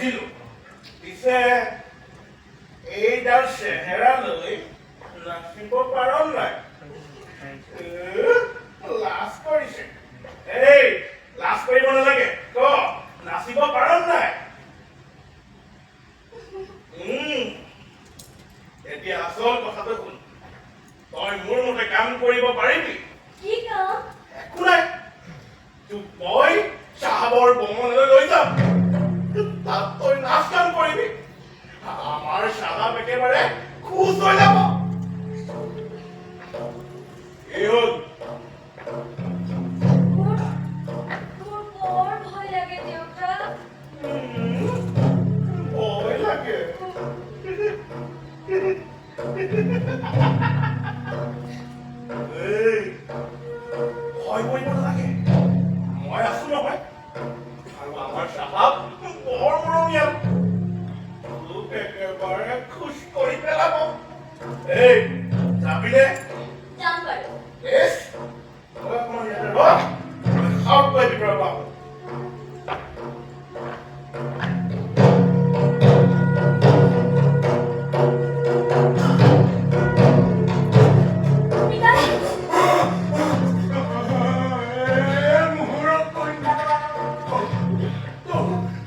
বুজিলো পিছে এইডাল চেহেৰালৈ নাচিব পাৰ নাই লাজ কৰিছে এই লাজ কৰিব নালাগে ক নাচিব পাৰ নাই এতিয়া আচল কথাটো শুন তই মোৰ মতে কাম কৰিব পাৰিবি কি কাম একো নাই মই চাহাবৰ ভ্ৰমণলৈ লৈ যাম তাত তই নাচ গান কৰিবি আমাৰ চাহাব একেবাৰে খুশ হৈ যাব এই হ'ল মোৰ বৰ ভয় লাগে দেউতা ভয় লাগে এই ভয় কৰিব নালাগে মই আছো নহয় আৰু আমাৰ চাহাব বৰ মৰমীয়াল তোক একেবাৰে খুশ কৰি পেলাব এই যাবিনে যাম বাৰু ইছ তই অকণমান ইয়াতে ৰহ মই খাওক গৈ ভিতৰৰ পৰা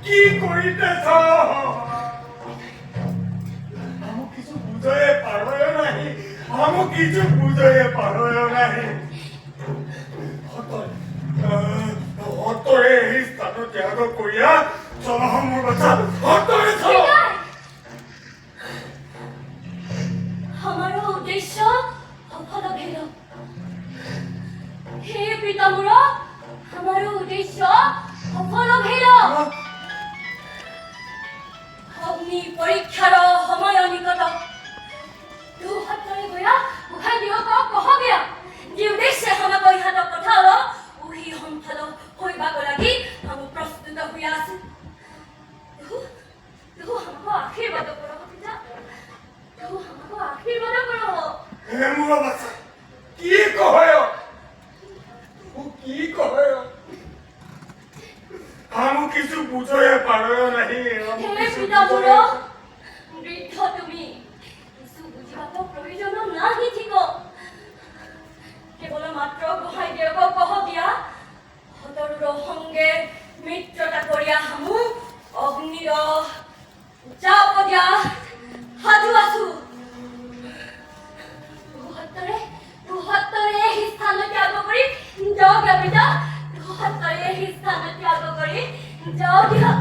কি কৰিতেছ আমাক কিছু বুঝাইয়ে পাৰোয় নাহি আমাক কিছু বুঝাইয়ে পাৰোয় নাহি হতৰে এই স্থান ত্যাগ কৰিয়া চল মোৰ বাচ্চা হতরে চল हमारो उद्देश्य सफल भेल हे पितामर हमारो उद्देश्य सफल भेल अग्नि परीक्षार समय निकट तू हतरे गया मुखान दियो को कह गया जे उद्देश्य हमक इहात पठाल ओही हम फल होइबा को लागि हम प्रस्तुत हुई आसु तू हमको आशीर्वाद करो पिता तू हमको आशीर्वाद करो হে মোৰ বাচ্চা কি কয় কি কয় আমাক কিছু বুঝাইয়ে পারোয় নাহি হে পিতামর বৃদ্ধ তুমি কিছু বুঝিবাক প্রয়োজন নাহি ঠিক কেবল মাত্র গোহাই দেব কহ দিয়া হতরুর সঙ্গে মিত্রতা করিয়া হামু অগ্নির চাপ দিয়া সাজু আছু তুহত্তরে এই স্থান ত্যাগ কৰি যাও গিয়া পিতা তুহত্তৰে এই স্থান ত্যাগ কৰি যাও গিয়া